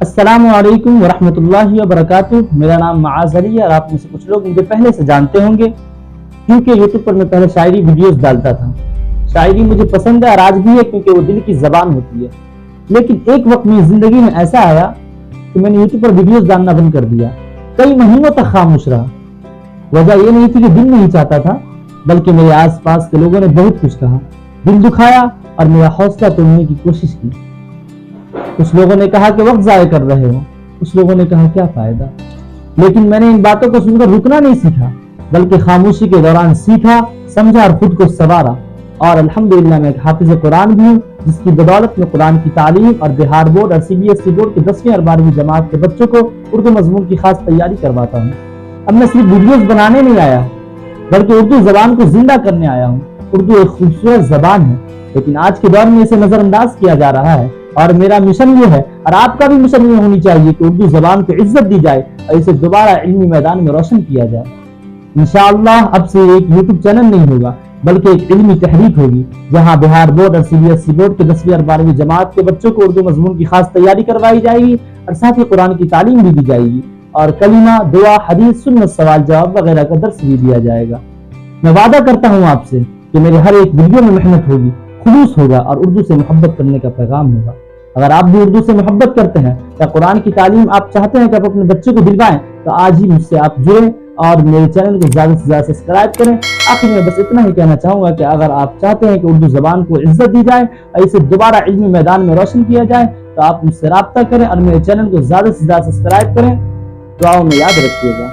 السلام علیکم ورحمۃ اللہ وبرکاتہ۔ میرا نام معاذ علی ہے اور آپ میں سے کچھ لوگ مجھے پہلے سے جانتے ہوں گے کیونکہ یوٹیوب پر میں پہلے شاعری ویڈیوز ڈالتا تھا۔ شاعری مجھے پسند ہے اور آج بھی ہے کیونکہ وہ دل کی زبان ہوتی ہے، لیکن ایک وقت میری زندگی میں ایسا آیا کہ میں نے یوٹیوب پر ویڈیوز ڈالنا بند کر دیا۔ کئی مہینوں تک خاموش رہا۔ وجہ یہ نہیں تھی کہ دل نہیں چاہتا تھا، بلکہ میرے آس پاس کے لوگوں نے بہت کچھ کہا، دل دکھایا اور میرا حوصلہ توڑنے کی کوشش کی۔ کچھ لوگوں نے کہا کہ وقت ضائع کر رہے ہو، کچھ لوگوں نے کہا کیا فائدہ، لیکن میں نے ان باتوں کو سن کر رکنا نہیں سیکھا، بلکہ خاموشی کے دوران سیکھا، سمجھا اور خود کو سنوارا۔ اور الحمدللہ میں ایک حافظ قرآن بھی ہوں، جس کی بدولت میں قرآن کی تعلیم اور بہار بورڈ اور CBSE بورڈ کے 10ویں اور 12ویں جماعت کے بچوں کو اردو مضمون کی خاص تیاری کرواتا ہوں۔ اب میں صرف ویڈیوز بنانے نہیں آیا ہوں، بلکہ اردو زبان کو زندہ کرنے آیا ہوں۔ اردو ایک خوبصورت زبان ہے، لیکن آج کے دور میں اسے نظر انداز کیا جا رہا ہے، اور میرا مشن یہ ہے اور آپ کا بھی مشن یہ ہونی چاہیے کہ اردو زبان کو عزت دی جائے اور اسے دوبارہ علمی میدان میں روشن کیا جائے۔ انشاءاللہ اب سے ایک یوٹیوب چینل نہیں ہوگا، بلکہ ایک علمی تحریک ہوگی، جہاں بہار بورڈ اور CBSE بورڈ کے 10ویں اور 12ویں جماعت کے بچوں کو اردو مضمون کی خاص تیاری کروائی جائے گی اور ساتھ ہی قرآن کی تعلیم بھی دی جائے گی، اور کلمہ، دعا، حدیث، سنت، سوال جواب وغیرہ کا درس بھی دیا جائے گا۔ میں وعدہ کرتا ہوں آپ سے کہ میرے ہر ایک ویڈیو میں محنت ہوگی، خلوص ہوگا اور اردو سے محبت کرنے کا پیغام ہوگا۔ اگر آپ بھی اردو سے محبت کرتے ہیں یا قرآن کی تعلیم آپ چاہتے ہیں کہ آپ اپنے بچے کو دلوائیں، تو آج ہی مجھ سے آپ جڑیں اور میرے چینل کو زیادہ سے زیادہ سبسکرائب کریں۔ آخر میں بس اتنا ہی کہنا چاہوں گا کہ اگر آپ چاہتے ہیں کہ اردو زبان کو عزت دی جائے اور اسے دوبارہ علمی میدان میں روشن کیا جائے، تو آپ مجھ سے رابطہ کریں اور میرے چینل کو زیادہ سے زیادہ سبسکرائب کریں۔ دعاؤں میں یاد رکھیے گا۔